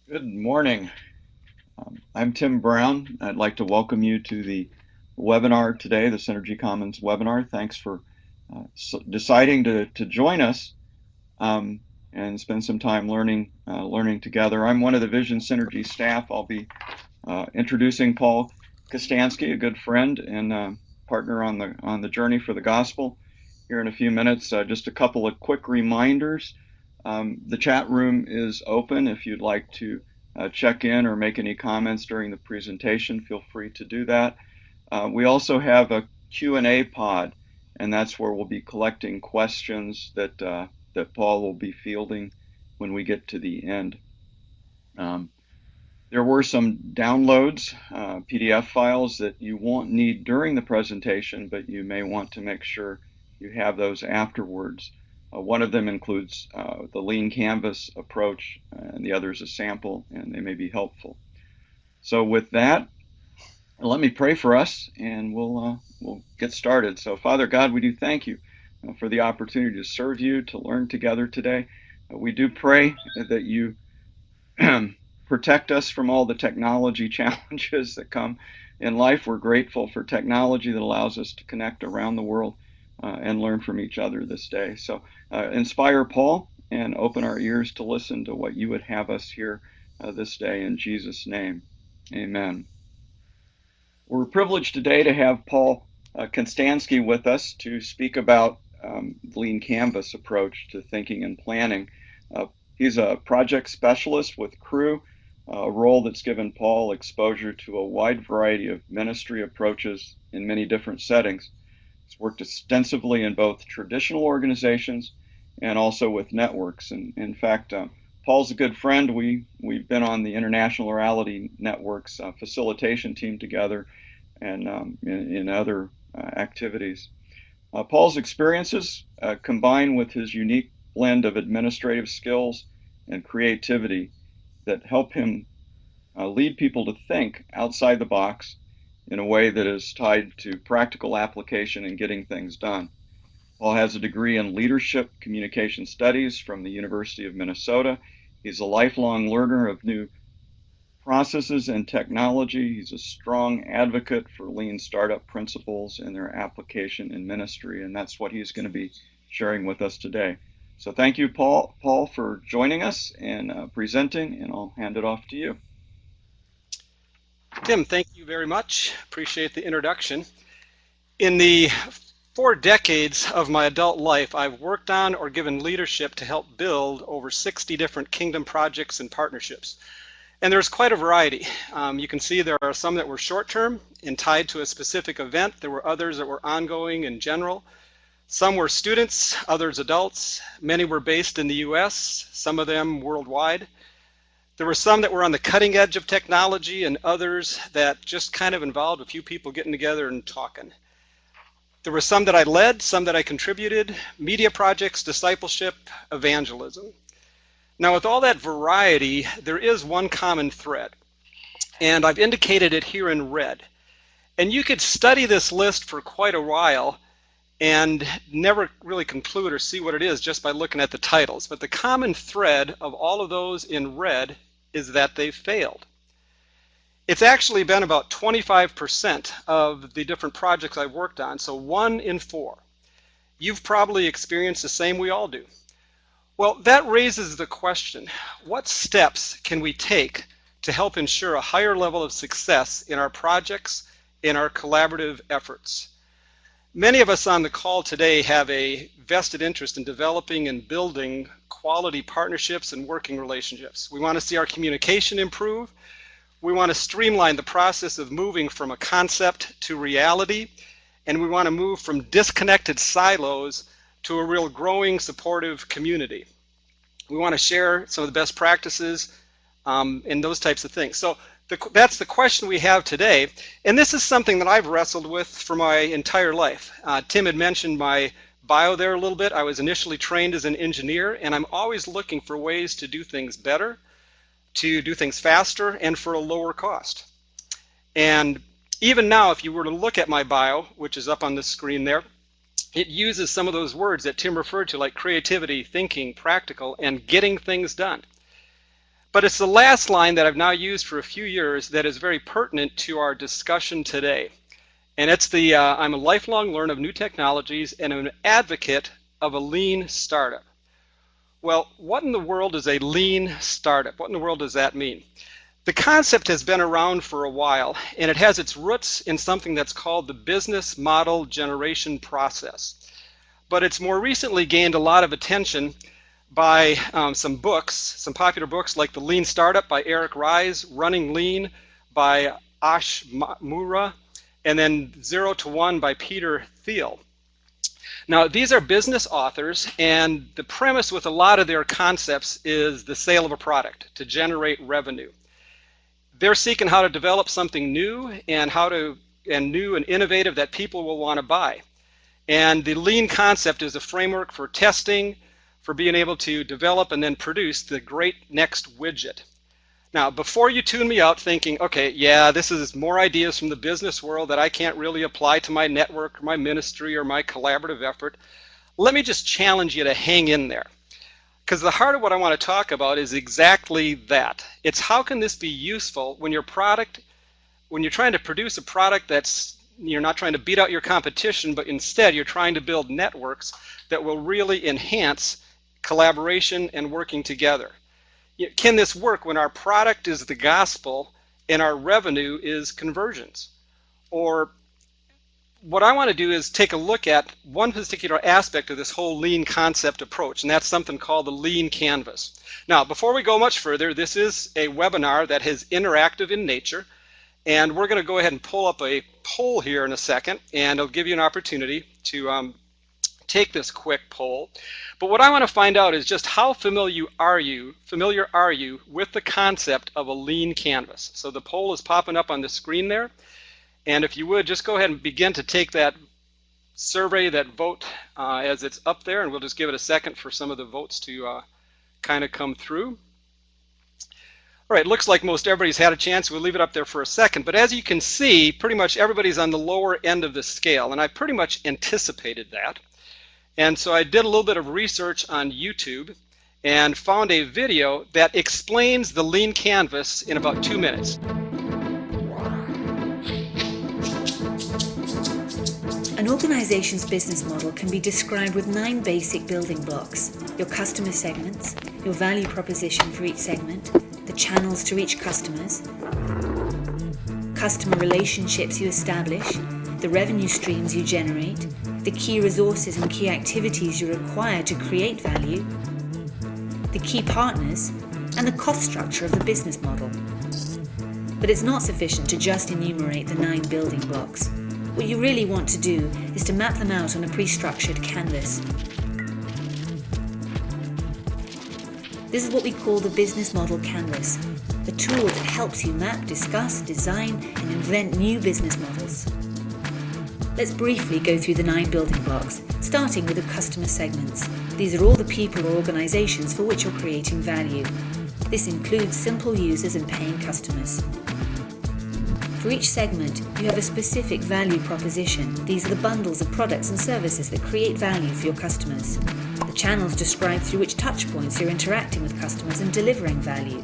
Good morning. I'm Tim Brown. I'd like to welcome you to the webinar today, the Synergy Commons webinar. Thanks for deciding to join us um, and spend some time learning together. I'm one of the Vision Synergy staff. I'll be introducing Paul Konstanski, a good friend and partner on the journey for the gospel, here in a few minutes. Just a couple of quick reminders. The chat room is open. If you'd like to check in or make any comments during the presentation, feel free to do that. We also have a Q&A pod, and that's where we'll be collecting questions that Paul will be fielding when we get to the end. There were some downloads, PDF files that you won't need during the presentation, but you may want to make sure you have those afterwards. One of them includes the lean canvas approach, and the other is a sample, and they may be helpful. So with that, let me pray for us, and we'll get started. So Father God, we do thank you for the opportunity to serve you, to learn together today. We do pray that you protect us from all the technology challenges that come in life. We're grateful for technology that allows us to connect around the world and learn from each other this day. So inspire Paul and open our ears to listen to what you would have us hear this day in Jesus' name. Amen. We're privileged today to have Paul Konstanski with us to speak about the Lean Canvas approach to thinking and planning. He's a project specialist with Crew, a role that's given Paul exposure to a wide variety of ministry approaches in many different settings. He's worked extensively in both traditional organizations and also with networks. And in fact, Paul's a good friend. We've been on the International Orality Network's facilitation team together and in other activities. Paul's experiences combine with his unique blend of administrative skills and creativity that help him lead people to think outside the box in a way that is tied to practical application and getting things done. Paul has a degree in leadership communication studies from the University of Minnesota. He's a lifelong learner of new processes and technology. He's a strong advocate for lean startup principles and their application in ministry, and that's what he's going to be sharing with us today. So thank you, Paul, for joining us and presenting, and I'll hand it off to you. Tim, thank you very much. Appreciate the introduction. In the 4 decades of my adult life, I've worked on or given leadership to help build over 60 different kingdom projects and partnerships. And there's quite a variety. You can see there are some that were short-term and tied to a specific event. There were others that were ongoing in general. Some were students, others adults. Many were based in the US, some of them worldwide. There were some that were on the cutting edge of technology and others that just kind of involved a few people getting together and talking. There were some that I led, some that I contributed, media projects, discipleship, evangelism. Now with all that variety, there is one common thread, and I've indicated it here in red. And you could study this list for quite a while and never really conclude or see what it is just by looking at the titles. But the common thread of all of those in red is that they failed. It's actually been about 25% of the different projects I've worked on, so 1 in 4. You've probably experienced the same, we all do. Well, that raises the question, what steps can we take to help ensure a higher level of success in our projects, in our collaborative efforts? Many of us on the call today have a vested interest in developing and building quality partnerships and working relationships. We want to see our communication improve. We want to streamline the process of moving from a concept to reality, and we want to move from disconnected silos to a real growing supportive community. We want to share some of the best practices and those types of things. So that's the question we have today, and this is something that I've wrestled with for my entire life. Tim had mentioned my bio there a little bit. I was initially trained as an engineer, and I'm always looking for ways to do things better, to do things faster, and for a lower cost. And even now, if you were to look at my bio, which is up on the screen there, it uses some of those words that Tim referred to, like creativity, thinking, practical, and getting things done. But it's the last line that I've now used for a few years that is very pertinent to our discussion today. And it's the, I'm a lifelong learner of new technologies and an advocate of a lean startup. Well, what in the world is a lean startup? What in the world does that mean? The concept has been around for a while, and it has its roots in something that's called the business model generation process. But it's more recently gained a lot of attention by some books, some popular books like The Lean Startup by Eric Ries, Running Lean by Ash Mura, and then 0 to 1 by Peter Thiel. Now, these are business authors, and the premise with a lot of their concepts is the sale of a product to generate revenue. They're seeking how to develop something new and new and innovative that people will want to buy. And the lean concept is a framework for testing, for being able to develop and then produce the great next widget. Now, before you tune me out thinking, okay, yeah, this is more ideas from the business world that I can't really apply to my network or my ministry or my collaborative effort, let me just challenge you to hang in there. Because the heart of what I want to talk about is exactly that. It's how can this be useful when you're trying to produce a product you're not trying to beat out your competition, but instead you're trying to build networks that will really enhance collaboration and working together. Can this work when our product is the gospel and our revenue is conversions? Or what I want to do is take a look at one particular aspect of this whole lean concept approach, and that's something called the lean canvas. Now, before we go much further, this is a webinar that is interactive in nature, and we're going to go ahead and pull up a poll here in a second, and it'll give you an opportunity to take this quick poll. But what I want to find out is just how familiar are you with the concept of a lean canvas? So the poll is popping up on the screen there. And if you would, just go ahead and begin to take that survey, that vote as it's up there, and we'll just give it a second for some of the votes to kind of come through. All right, looks like most everybody's had a chance. We'll leave it up there for a second. But as you can see, pretty much everybody's on the lower end of the scale, and I pretty much anticipated that. And so I did a little bit of research on YouTube and found a video that explains the lean canvas in about 2 minutes. An organization's business model can be described with 9 basic building blocks: your customer segments, your value proposition for each segment, the channels to reach customers, customer relationships you establish, the revenue streams you generate, the key resources and key activities you require to create value, the key partners, and the cost structure of the business model. But it's not sufficient to just enumerate the 9 building blocks. What you really want to do is to map them out on a pre-structured canvas. This is what we call the business model canvas, a tool that helps you map, discuss, design, and invent new business models. Let's briefly go through the 9 building blocks, starting with the customer segments. These are all the people or organizations for which you're creating value. This includes simple users and paying customers. For each segment, you have a specific value proposition. These are the bundles of products and services that create value for your customers. The channels describe through which touchpoints you're interacting with customers and delivering value.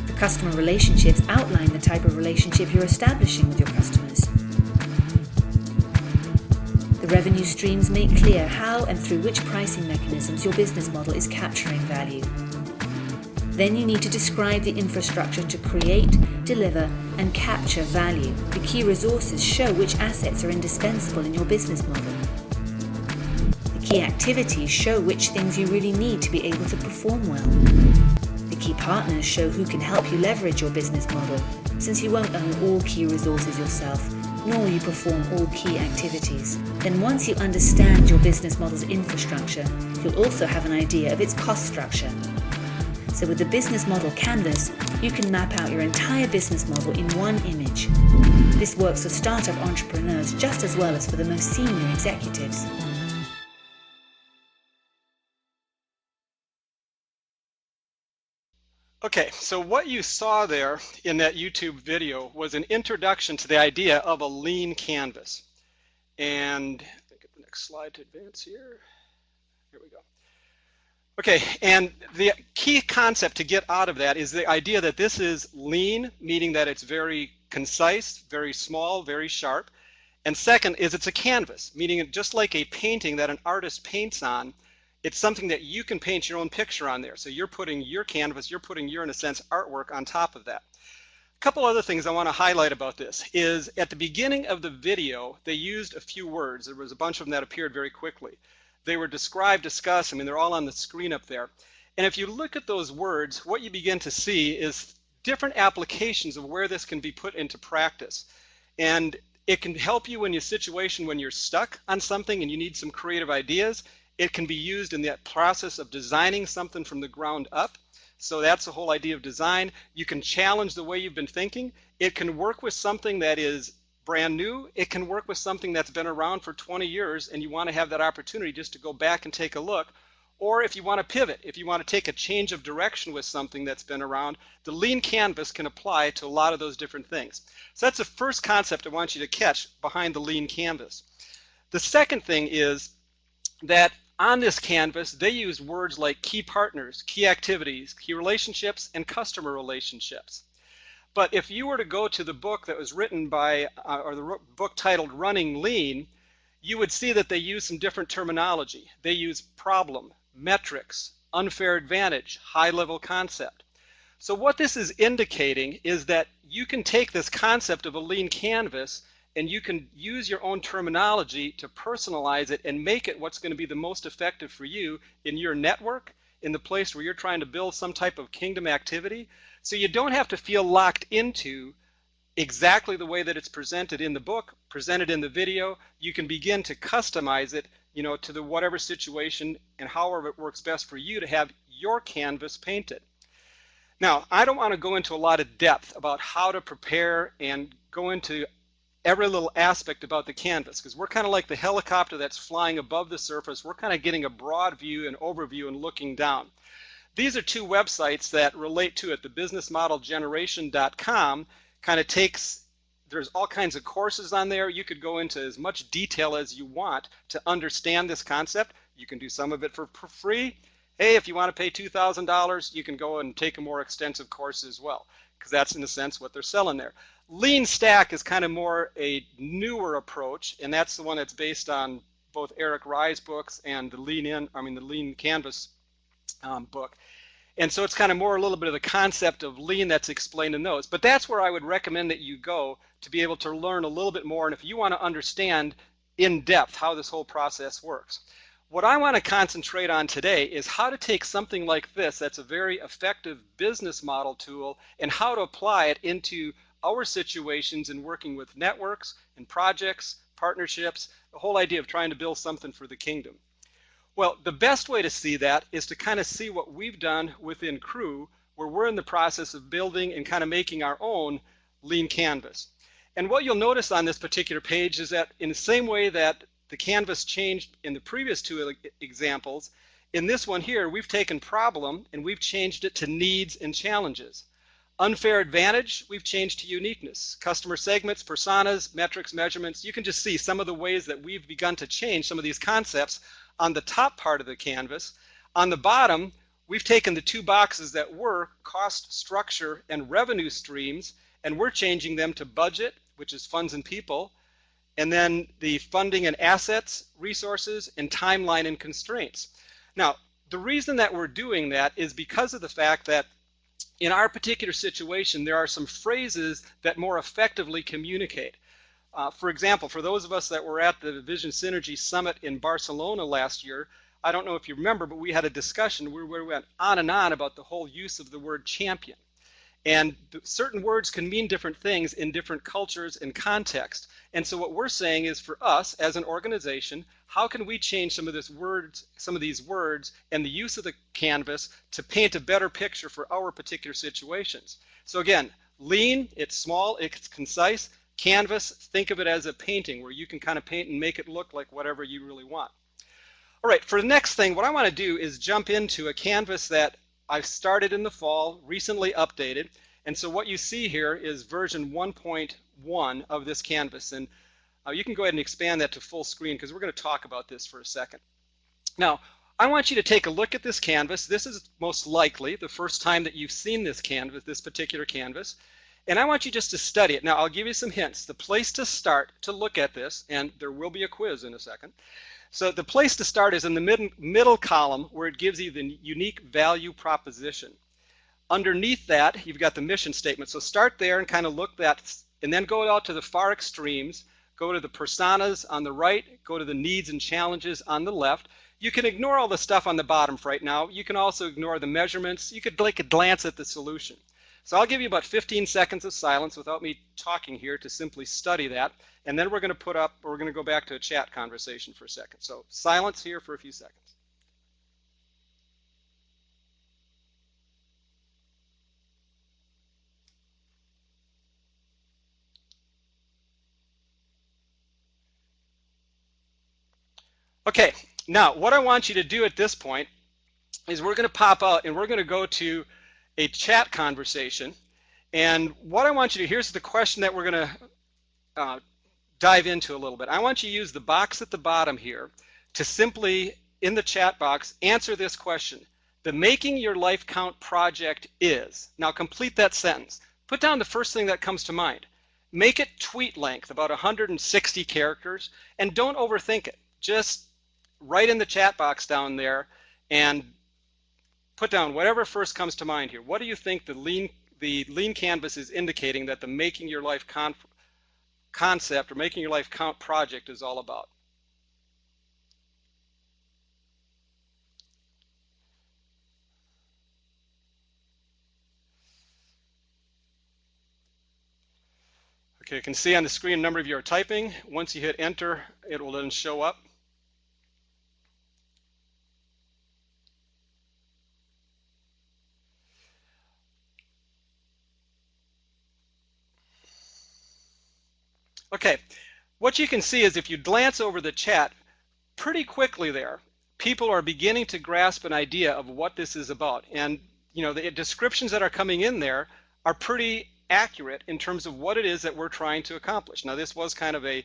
The customer relationships outline the type of relationship you're establishing with your customers. The revenue streams make clear how and through which pricing mechanisms your business model is capturing value. Then you need to describe the infrastructure to create, deliver, and capture value. The key resources show which assets are indispensable in your business model. The key activities show which things you really need to be able to perform well. The key partners show who can help you leverage your business model, since you won't own all key resources yourself, nor will you perform all key activities. Then once you understand your business model's infrastructure, you'll also have an idea of its cost structure. So with the business model canvas, you can map out your entire business model in one image. This works for startup entrepreneurs just as well as for the most senior executives. Okay, so what you saw there in that YouTube video was an introduction to the idea of a lean canvas. And next slide to advance here. Here we go. Okay, and the key concept to get out of that is the idea that this is lean, meaning that it's very concise, very small, very sharp. And second is it's a canvas, meaning just like a painting that an artist paints on, it's something that you can paint your own picture on there. So you're putting your canvas, you're putting your, in a sense, artwork on top of that. A couple other things I want to highlight about this is at the beginning of the video, they used a few words. There was a bunch of them that appeared very quickly. They were describe, discuss, I mean, they're all on the screen up there. And if you look at those words, what you begin to see is different applications of where this can be put into practice. And it can help you in your situation when you're stuck on something and you need some creative ideas. It can be used in that process of designing something from the ground up. So that's the whole idea of design. You can challenge the way you've been thinking. It can work with something that is brand new. It can work with something that's been around for 20 years and you want to have that opportunity just to go back and take a look. Or if you want to pivot, if you want to take a change of direction with something that's been around, the lean canvas can apply to a lot of those different things. So that's the first concept I want you to catch behind the lean canvas. The second thing is that on this canvas, they use words like key partners, key activities, key relationships, and customer relationships. But if you were to go to the book that was written by, or the book titled Running Lean, you would see that they use some different terminology. They use problem, metrics, unfair advantage, high-level concept. So what this is indicating is that you can take this concept of a lean canvas and you can use your own terminology to personalize it and make it what's going to be the most effective for you in your network, in the place where you're trying to build some type of kingdom activity. So you don't have to feel locked into exactly the way that it's presented in the book, presented in the video. You can begin to customize it, you know, to the whatever situation and however it works best for you to have your canvas painted. Now, I don't want to go into a lot of depth about how to prepare and go into every little aspect about the canvas, because we're kind of like the helicopter that's flying above the surface. We're kind of getting a broad view and overview and looking down. These are two websites that relate to it. The businessmodelgeneration.com kind of takes, there's all kinds of courses on there. You could go into as much detail as you want to understand this concept. You can do some of it for free. Hey, if you want to pay $2,000, you can go and take a more extensive course as well, because that's in a sense what they're selling there. Lean Stack is kind of more a newer approach, and that's the one that's based on both Eric Rye's books and the Lean Canvas book. And so it's kind of more a little bit of the concept of lean that's explained in those. But that's where I would recommend that you go to be able to learn a little bit more, and if you want to understand in depth how this whole process works. What I want to concentrate on today is how to take something like this that's a very effective business model tool and how to apply it into our situations in working with networks and projects, partnerships, the whole idea of trying to build something for the kingdom. Well, the best way to see that is to kind of see what we've done within Crew, where we're in the process of building and kind of making our own lean canvas. And what you'll notice on this particular page is that in the same way that the canvas changed in the previous two examples, in this one here, we've taken problem and we've changed it to needs and challenges. Unfair advantage, we've changed to uniqueness. Customer segments, personas, metrics, measurements. You can just see some of the ways that we've begun to change some of these concepts on the top part of the canvas. On the bottom, we've taken the two boxes that were cost structure and revenue streams, and we're changing them to budget, which is funds and people, and then the funding and assets, resources, and timeline and constraints. Now, the reason that we're doing that is because of the fact that in our particular situation, there are some phrases that more effectively communicate. For example, for those of us that were at the Vision Synergy Summit in Barcelona last year, I don't know if you remember, but we had a discussion where we went on and on about the whole use of the word champion. And certain words can mean different things in different cultures and contexts. And so what we're saying is for us as an organization, how can we change some of these words and the use of the canvas to paint a better picture for our particular situations? So again, lean, it's small, it's concise. Canvas, think of it as a painting where you can kind of paint and make it look like whatever you really want. All right, for the next thing, what I want to do is jump into a canvas that I've started in the fall, recently updated. And so what you see here is version 1.1 of this canvas. And You can go ahead and expand that to full screen because we're going to talk about this for a second. Now, I want you to take a look at this canvas. This is most likely the first time that you've seen this canvas, this particular canvas, and I want you just to study it. Now, I'll give you some hints. The place to start to look at this, and there will be a quiz in a second. So the place to start is in the middle column where it gives you the unique value proposition. Underneath that, you've got the mission statement. So start there and kind of look that, and then go out to the far extremes. Go to the personas on the right, go to the needs and challenges on the left. You can ignore all the stuff on the bottom for right now. You can also ignore the measurements. You could take a glance at the solution. So I'll give you about 15 seconds of silence without me talking here to simply study that. And then we're going to go back to a chat conversation for a second. So silence here for a few seconds. Okay, now what I want you to do at this point is we're going to pop out and we're going to go to a chat conversation. And what I want you to do, here's the question that we're going to dive into a little bit. I want you to use the box at the bottom here to simply, in the chat box, answer this question. The Making Your Life Count project is. Now complete that sentence. Put down the first thing that comes to mind. Make it tweet length, about 160 characters, and don't overthink it. Just write in the chat box down there and put down whatever first comes to mind here. What do you think the lean canvas is indicating that the Making Your Life concept or Making Your Life Count project is all about? Okay, you can see on the screen a number of you are typing. Once you hit enter, it will then show up. Okay, what you can see is if you glance over the chat, pretty quickly there, people are beginning to grasp an idea of what this is about. And you know, the descriptions that are coming in there are pretty accurate in terms of what it is that we're trying to accomplish. Now, this was kind of a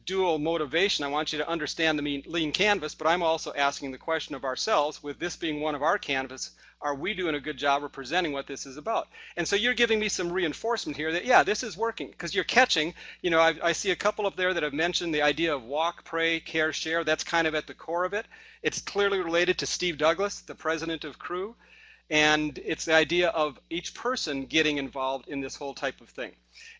dual motivation. I want you to understand the lean canvas, but I'm also asking the question of ourselves, with this being one of our canvas, are we doing a good job of presenting what this is about? And so you're giving me some reinforcement here that, yeah, this is working, because you're catching, you know, I see a couple up there that have mentioned the idea of walk, pray, care, share. That's kind of at the core of it. It's clearly related to Steve Douglas, the president of Crew, and it's the idea of each person getting involved in this whole type of thing.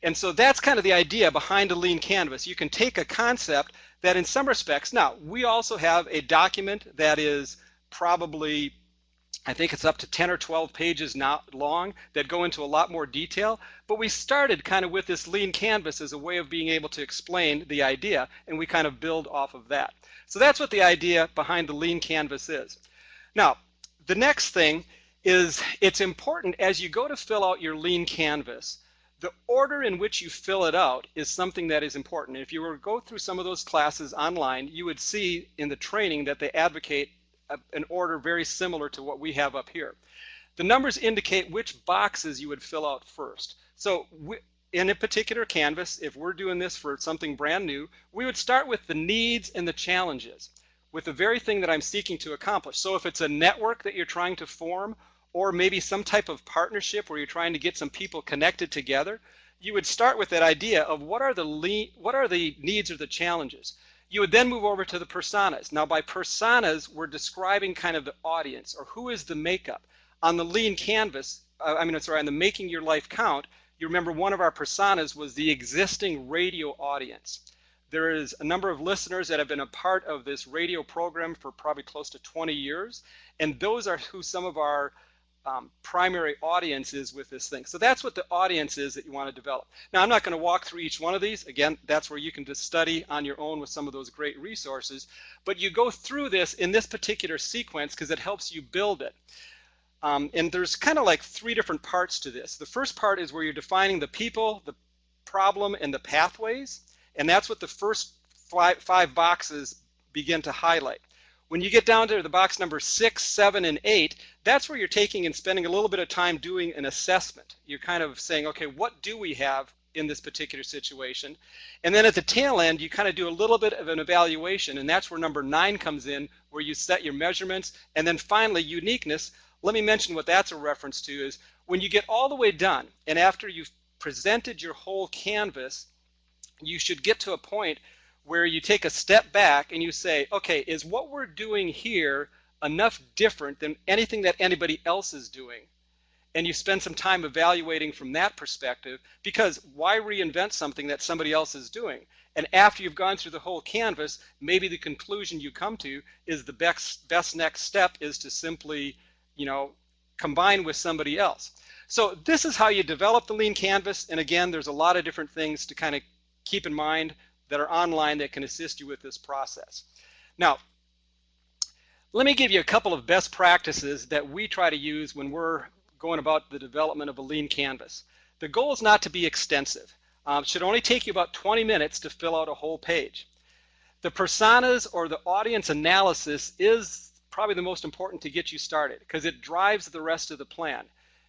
And so that's kind of the idea behind a lean canvas. You can take a concept that in some respects, now we also have a document that is probably, I think it's up to 10 or 12 pages now long that go into a lot more detail, but we started kind of with this lean canvas as a way of being able to explain the idea, and we kind of build off of that. So that's what the idea behind the lean canvas is. Now, the next thing is it's important as you go to fill out your lean canvas, the order in which you fill it out is something that is important. If you were to go through some of those classes online, you would see in the training that they advocate an order very similar to what we have up here. The numbers indicate which boxes you would fill out first. So in a particular canvas, if we're doing this for something brand new, we would start with the needs and the challenges, with the very thing that I'm seeking to accomplish. So if it's a network that you're trying to form, or maybe some type of partnership where you're trying to get some people connected together, you would start with that idea of what are the needs or the challenges. You would then move over to the personas. Now by personas, we're describing kind of the audience, or who is the makeup. On the lean canvas, on the Making Your Life Count, you remember one of our personas was the existing radio audience. There is a number of listeners that have been a part of this radio program for probably close to 20 years, and those are who some of our primary audience is with this thing. So that's what the audience is that you want to develop. Now, I'm not going to walk through each one of these. Again, that's where you can just study on your own with some of those great resources. But you go through this in this particular sequence because it helps you build it. And there's kind of like three different parts to this. The first part is where you're defining the people, the problem, and the pathways. And that's what the first five boxes begin to highlight. When you get down to the box number 6, 7, and 8, that's where you're taking and spending a little bit of time doing an assessment. You're kind of saying, okay, what do we have in this particular situation. And then at the tail end, you kind of do a little bit of an evaluation, and that's where number 9 comes in, where you set your measurements. And then finally, uniqueness. Let me mention what that's a reference to is when you get all the way done, and after you've presented your whole canvas, you should get to a point where you take a step back and you say, okay, is what we're doing here enough different than anything that anybody else is doing? And you spend some time evaluating from that perspective, because why reinvent something that somebody else is doing? And after you've gone through the whole canvas, maybe the conclusion you come to is the best next step is to simply, combine with somebody else. So this is how you develop the lean canvas. And again, there's a lot of different things to kind of keep in mind that are online that can assist you with this process. Now, let me give you a couple of best practices that we try to use when we're going about the development of a lean canvas. The goal is not to be extensive. It should only take you about 20 minutes to fill out a whole page. The personas or the audience analysis is probably the most important to get you started because it drives the rest of the plan.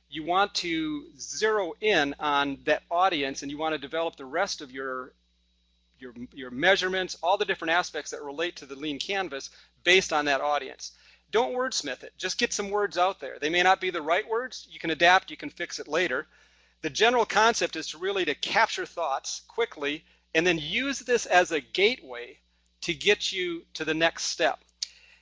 You want to zero in on that audience, and you want to develop the rest of your measurements, all the different aspects that relate to the lean canvas based on that audience. Don't wordsmith it. Just get some words out there. They may not be the right words. You can adapt. You can fix it later. The general concept is to capture thoughts quickly and then use this as a gateway to get you to the next step.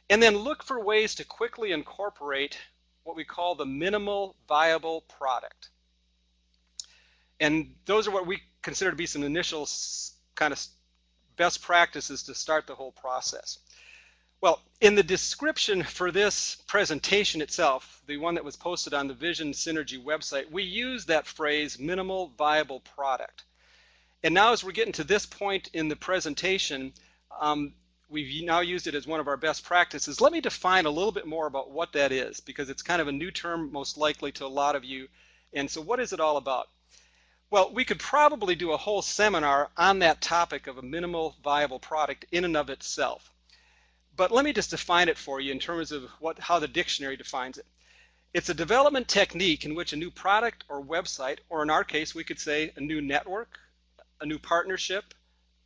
And then look for ways to quickly incorporate what we call the minimal viable product. And those are what we consider to be some initial kind of best practices to start the whole process. Well, in the description for this presentation itself, the one that was posted on the Vision Synergy website, we use that phrase, minimal viable product. And now as we're getting to this point in the presentation, we've now used it as one of our best practices. Let me define a little bit more about what that is, because it's kind of a new term most likely to a lot of you. And so what is it all about? Well, we could probably do a whole seminar on that topic of a minimal viable product in and of itself. But let me just define it for you in terms of how the dictionary defines it. It's a development technique in which a new product or website, or in our case, we could say a new network, a new partnership,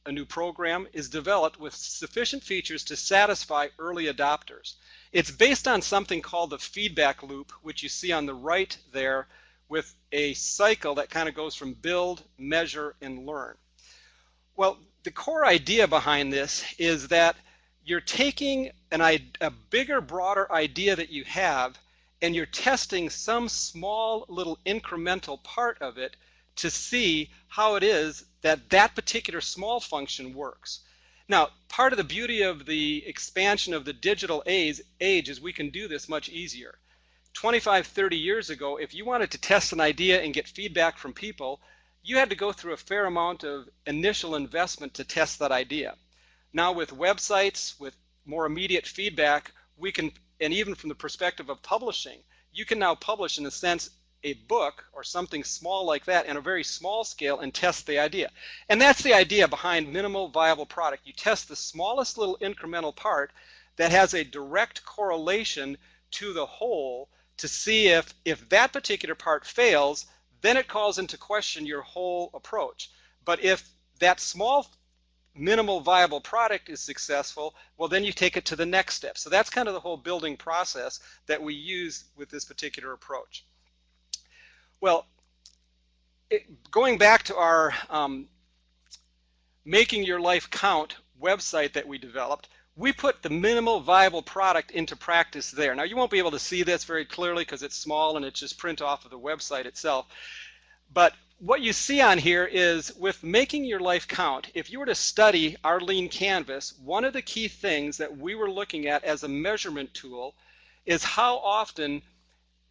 a new program, is developed with sufficient features to satisfy early adopters. It's based on something called the feedback loop, which you see on the right there, with a cycle that kind of goes from build, measure, and learn. Well, the core idea behind this is that you're taking a bigger, broader idea that you have, and you're testing some small little incremental part of it to see how it is that that particular small function works. Now, part of the beauty of the expansion of the digital age is we can do this much easier. 25, 30 years ago, if you wanted to test an idea and get feedback from people, you had to go through a fair amount of initial investment to test that idea. Now with websites, with more immediate feedback, we can, and even from the perspective of publishing, you can now publish, in a sense, a book or something small like that in a very small scale and test the idea. And that's the idea behind minimal viable product. You test the smallest little incremental part that has a direct correlation to the whole to see if that particular part fails, then it calls into question your whole approach. But if that small minimal viable product is successful, well, then you take it to the next step. So that's kind of the whole building process that we use with this particular approach. Well, going back to our Making Your Life Count website that we developed, we put the minimal viable product into practice there. Now, you won't be able to see this very clearly because it's small and it's just print off of the website itself. But what you see on here is with Making Your Life Count, if you were to study our lean canvas, one of the key things that we were looking at as a measurement tool is how often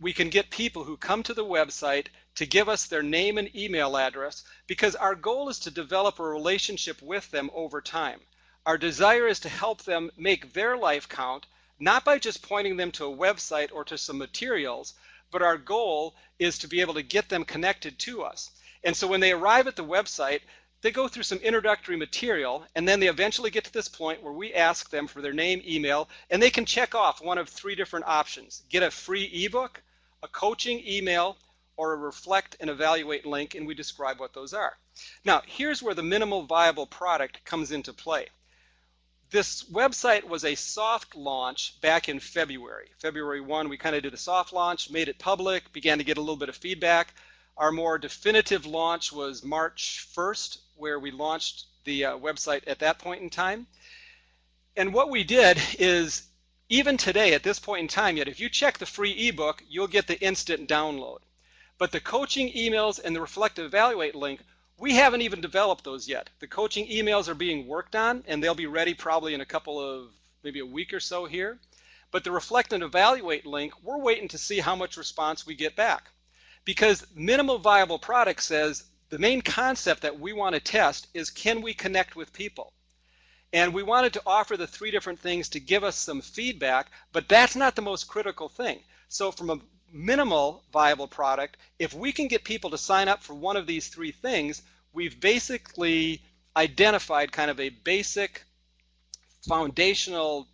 we can get people who come to the website to give us their name and email address, because our goal is to develop a relationship with them over time. Our desire is to help them make their life count, not by just pointing them to a website or to some materials, but our goal is to be able to get them connected to us. And so when they arrive at the website, they go through some introductory material, and then they eventually get to this point where we ask them for their name, email, and they can check off one of 3 different options. Get a free ebook, a coaching email, or a reflect and evaluate link, and we describe what those are. Now, here's where the minimal viable product comes into play. This website was a soft launch back in February. February 1, we kind of did a soft launch, made it public, began to get a little bit of feedback. Our more definitive launch was March 1st, where we launched the website at that point in time. And what we did is, even today at this point in time, yet if you check the free ebook, you'll get the instant download. But the coaching emails and the reflect and evaluate link, we haven't even developed those yet. The coaching emails are being worked on, and they'll be ready probably in a couple of, maybe a week or so here. But the reflect and evaluate link, we're waiting to see how much response we get back. Because minimal viable product says the main concept that we want to test is, can we connect with people? And we wanted to offer the 3 different things to give us some feedback, but that's not the most critical thing. So from a minimal viable product, if we can get people to sign up for one of these 3 things, we've basically identified kind of a basic foundational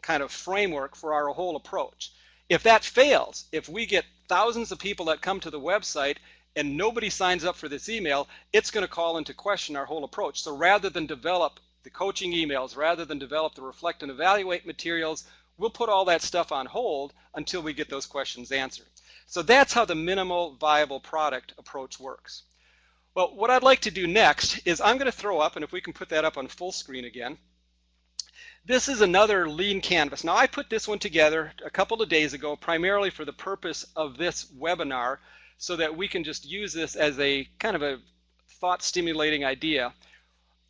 kind of framework for our whole approach. If that fails, if we get thousands of people that come to the website and nobody signs up for this email, it's going to call into question our whole approach. So rather than develop the coaching emails, rather than develop the reflect and evaluate materials, we'll put all that stuff on hold until we get those questions answered. So that's how the minimal viable product approach works. Well, what I'd like to do next is I'm going to throw up, and if we can put that up on full screen again, this is another lean canvas. Now, I put this one together a couple of days ago primarily for the purpose of this webinar, so that we can just use this as a kind of a thought-stimulating idea.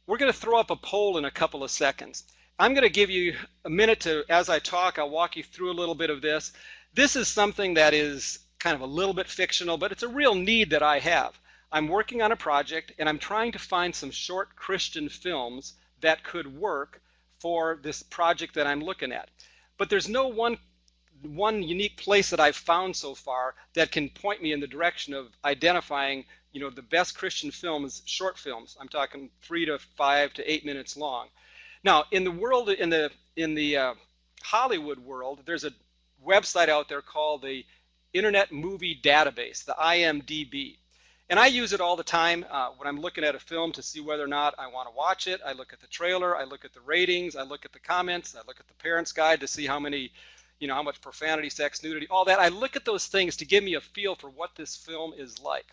We're going to throw up a poll in a couple of seconds. I'm going to give you a minute to, as I talk, I'll walk you through a little bit of this. This is something that is kind of a little bit fictional, but it's a real need that I have. I'm working on a project, and I'm trying to find some short Christian films that could work for this project that I'm looking at. But there's no one unique place that I've found so far that can point me in the direction of identifying, you know, the best Christian films, short films. I'm talking 3 to 5 to 8 minutes long. Now, in the world, in the Hollywood world, there's a website out there called the Internet Movie Database, the IMDb. And I use it all the time when I'm looking at a film to see whether or not I want to watch it. I look at the trailer, I look at the ratings, I look at the comments, I look at the parents' guide to see how many, you know, how much profanity, sex, nudity, all that. I look at those things to give me a feel for what this film is like.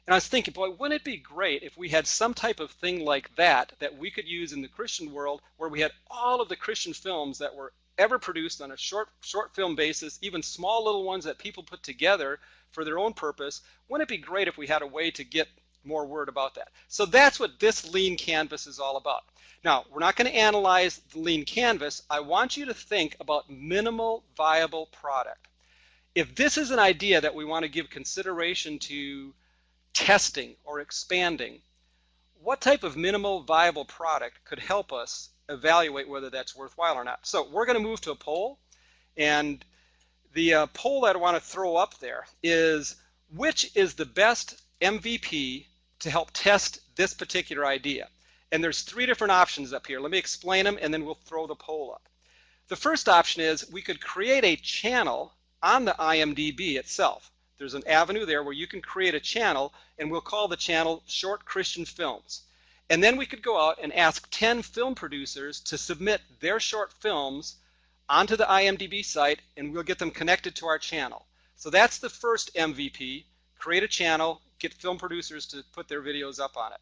And I was thinking, boy, wouldn't it be great if we had some type of thing like that that we could use in the Christian world, where we had all of the Christian films that were ever produced on a short film basis, even small little ones that people put together for their own purpose. Wouldn't it be great if we had a way to get more word about that? So that's what this lean canvas is all about. Now, we're not going to analyze the lean canvas. I want you to think about minimal viable product. If this is an idea that we want to give consideration to testing or expanding, what type of minimal viable product could help us evaluate whether that's worthwhile or not? So we're going to move to a poll, and the poll that I want to throw up there is, which is the best MVP to help test this particular idea? And there's 3 different options up here. Let me explain them, and then we'll throw the poll up. The first option is we could create a channel on the IMDb itself. There's an avenue there where you can create a channel, and we'll call the channel Short Christian Films. And then we could go out and ask 10 film producers to submit their short films onto the IMDb site, and we'll get them connected to our channel. So that's the first MVP, create a channel, get film producers to put their videos up on it.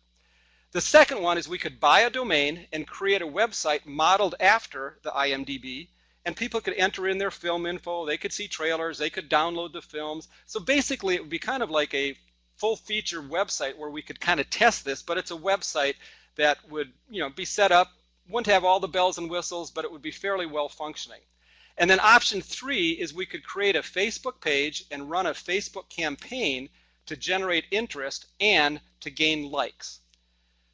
The second one is we could buy a domain and create a website modeled after the IMDb, and people could enter in their film info, they could see trailers, they could download the films. So basically it would be kind of like a full feature website where we could kind of test this, but it's a website that would, you know, be set up, wouldn't have all the bells and whistles, but it would be fairly well functioning. And then option 3 is we could create a Facebook page and run a Facebook campaign to generate interest and to gain likes.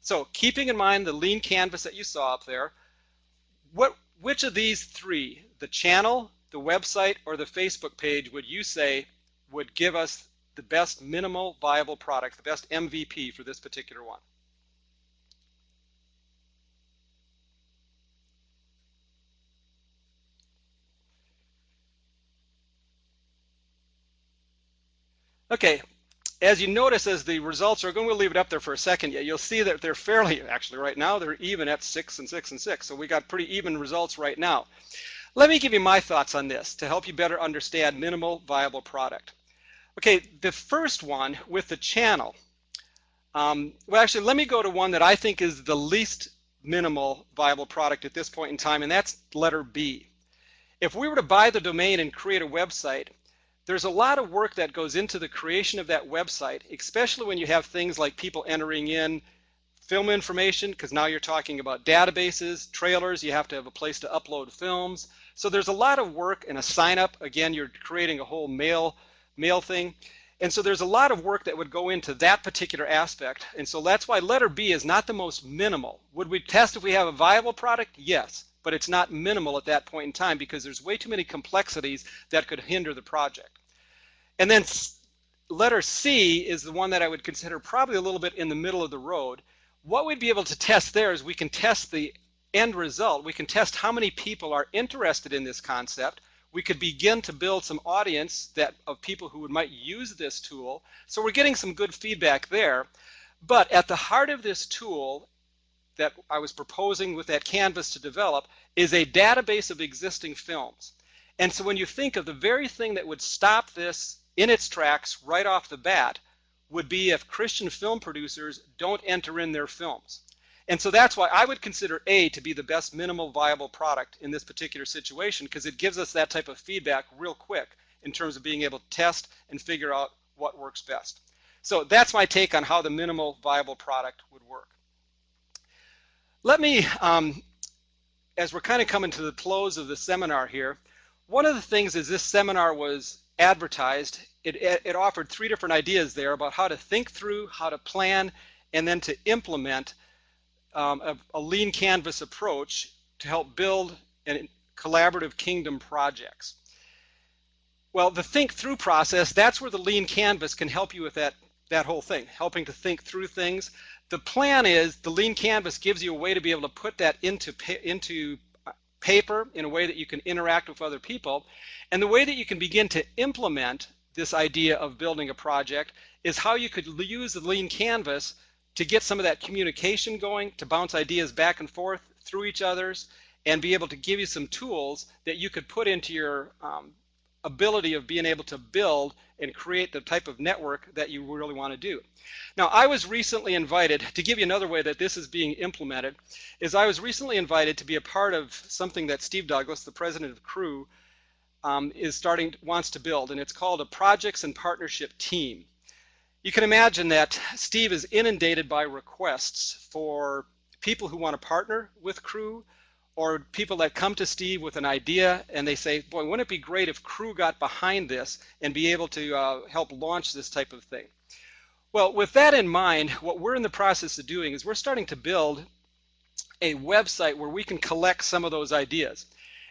So keeping in mind the lean canvas that you saw up there, which of these 3, the channel, the website, or the Facebook page, would you say would give us the best minimal viable product, the best MVP for this particular one? Okay, as you notice, as the results are going, we'll leave it up there for a second. You'll see that they're fairly, actually right now, they're even at 6 and 6 and 6. So we got pretty even results right now. Let me give you my thoughts on this to help you better understand minimal viable product. Okay, the first one with the channel. Well, actually, let me go to one that I think is the least minimal viable product at this point in time, and that's letter B. If we were to buy the domain and create a website, there's a lot of work that goes into the creation of that website, especially when you have things like people entering in film information, because now you're talking about databases, trailers, you have to have a place to upload films. So there's a lot of work and a sign up. Again, you're creating a whole mail thing. And so there's a lot of work that would go into that particular aspect. And so that's why letter B is not the most minimal. Would we test if we have a viable product? Yes, but it's not minimal at that point in time because there's way too many complexities that could hinder the project. And then letter C is the one that I would consider probably a little bit in the middle of the road. What we'd be able to test there is we can test the end result. We can test how many people are interested in this concept. We could begin to build some audience of people who might use this tool. So we're getting some good feedback there. But at the heart of this tool that I was proposing with that canvas to develop is a database of existing films. And so when you think of the very thing that would stop this in its tracks right off the bat would be if Christian film producers don't enter in their films. And so that's why I would consider A to be the best minimal viable product in this particular situation, because it gives us that type of feedback real quick in terms of being able to test and figure out what works best. So that's my take on how the minimal viable product would work. Let me, as we're kind of coming to the close of the seminar here, one of the things is this seminar was advertised. It offered 3 different ideas there about how to think through, how to plan, and then to implement a lean canvas approach to help build collaborative kingdom projects. Well, the think through process, that's where the lean canvas can help you with that whole thing, helping to think through things. The plan is the lean canvas gives you a way to be able to put that into paper in a way that you can interact with other people. And the way that you can begin to implement this idea of building a project is how you could use the lean canvas to get some of that communication going, to bounce ideas back and forth through each other's, and be able to give you some tools that you could put into your ability of being able to build and create the type of network that you really want to do. Now, I was recently invited, to give you another way that this is being implemented, is I was recently invited to be a part of something that Steve Douglas, the president of Crew, wants to build, and it's called a Projects and Partnership Team. You can imagine that Steve is inundated by requests for people who want to partner with Crew, or people that come to Steve with an idea and they say, boy, wouldn't it be great if Crew got behind this and be able to help launch this type of thing. Well, with that in mind, what we're in the process of doing is we're starting to build a website where we can collect some of those ideas.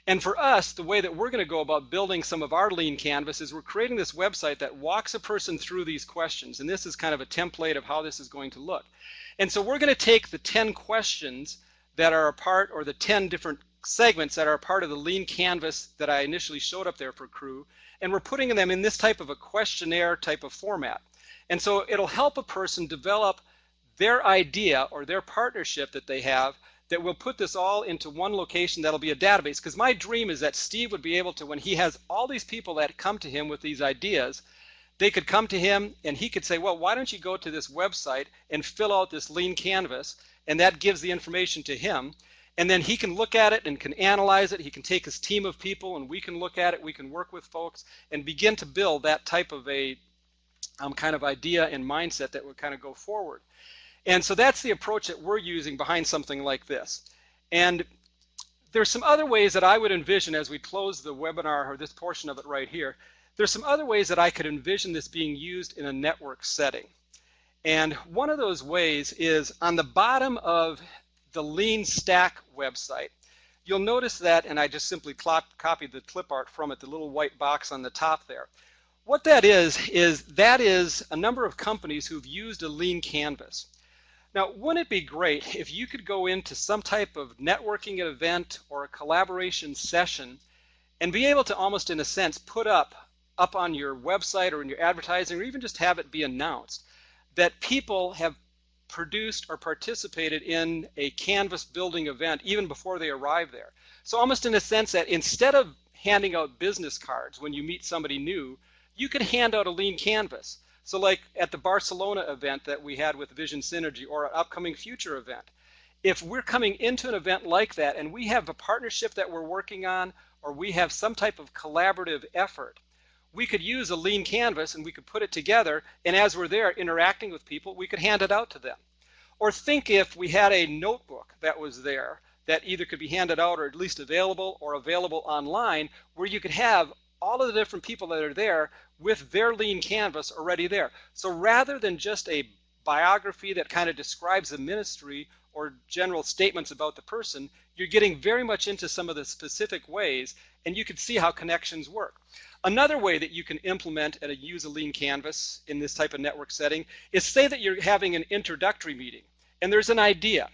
And for us, the way that we're going to go about building some of our lean canvas is we're creating this website that walks a person through these questions. And this is kind of a template of how this is going to look. And so we're going to take the 10 questions that are a part, or the 10 different segments that are a part of the lean canvas that I initially showed up there for Crew, and we're putting them in this type of a questionnaire type of format. And so it'll help a person develop their idea or their partnership that they have, that will put this all into one location that'll be a database. Because my dream is that Steve would be able to, when he has all these people that come to him with these ideas, they could come to him and he could say, well, why don't you go to this website and fill out this lean canvas, and that gives the information to him, and then he can look at it and can analyze it. He can take his team of people and we can look at it, we can work with folks and begin to build that type of a kind of idea and mindset that would kind of go forward. And so that's the approach that we're using behind something like this. And there's some other ways that I would envision as we close the webinar, or this portion of it right here, there's some other ways that I could envision this being used in a network setting. And one of those ways is on the bottom of the Lean Stack website. You'll notice that, and I just simply copied the clip art from it, the little white box on the top there. What that is a number of companies who've used a lean canvas. Now, wouldn't it be great if you could go into some type of networking event or a collaboration session and be able to almost, in a sense, put up up on your website or in your advertising, or even just have it be announced that people have produced or participated in a Canvas building event even before they arrive there. So almost in a sense that instead of handing out business cards when you meet somebody new, you could hand out a lean canvas. So like at the Barcelona event that we had with Vision Synergy, or an upcoming future event, if we're coming into an event like that and we have a partnership that we're working on, or we have some type of collaborative effort, we could use a lean canvas and we could put it together, and as we're there interacting with people, we could hand it out to them. Or think if we had a notebook that was there that either could be handed out or at least available, or available online, where you could have all of the different people that are there with their lean canvas already there. So rather than just a biography that kind of describes the ministry or general statements about the person, you're getting very much into some of the specific ways, and you can see how connections work. Another way that you can implement and use a lean canvas in this type of network setting is, say that you're having an introductory meeting and there's an idea.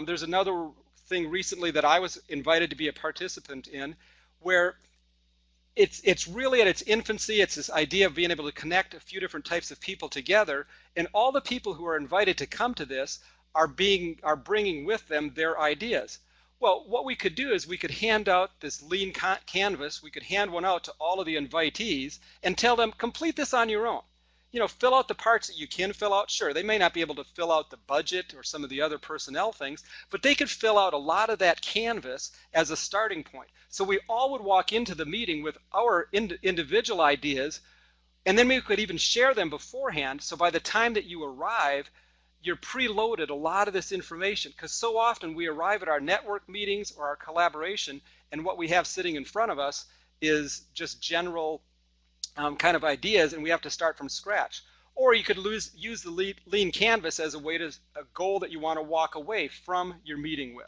There's another thing recently that I was invited to be a participant in, where it's really at its infancy. It's this idea of being able to connect a few different types of people together, and all the people who are invited to come to this are bringing with them their ideas. Well, what we could do is we could hand out this lean canvas. We could hand one out to all of the invitees and tell them, complete this on your own. You know, fill out the parts that you can fill out. Sure, they may not be able to fill out the budget or some of the other personnel things, but they could fill out a lot of that canvas as a starting point. So we all would walk into the meeting with our individual ideas, and then we could even share them beforehand. So by the time that you arrive, you're preloaded a lot of this information, because so often we arrive at our network meetings or our collaboration, and what we have sitting in front of us is just general kind of ideas, and we have to start from scratch. Or you could use the lean canvas as a goal that you want to walk away from your meeting with.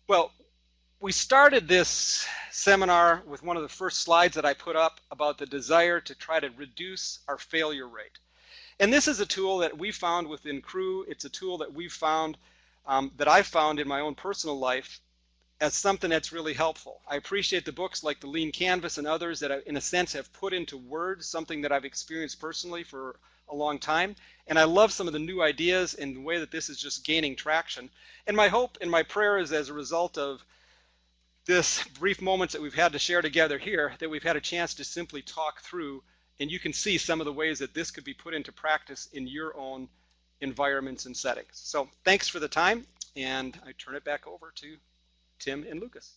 Well, we started this seminar with one of the first slides that I put up about the desire to try to reduce our failure rate. And this is a tool that we found within Crew. It's a tool that we've found, that I've found in my own personal life as something that's really helpful. I appreciate the books like The Lean Canvas and others that in a sense have put into words something that I've experienced personally for a long time. And I love some of the new ideas and the way that this is just gaining traction. And my hope and my prayer is, as a result of this brief moments that we've had to share together here, that we've had a chance to simply talk through, and you can see some of the ways that this could be put into practice in your own environments and settings. So thanks for the time, and I turn it back over to Tim and Lucas.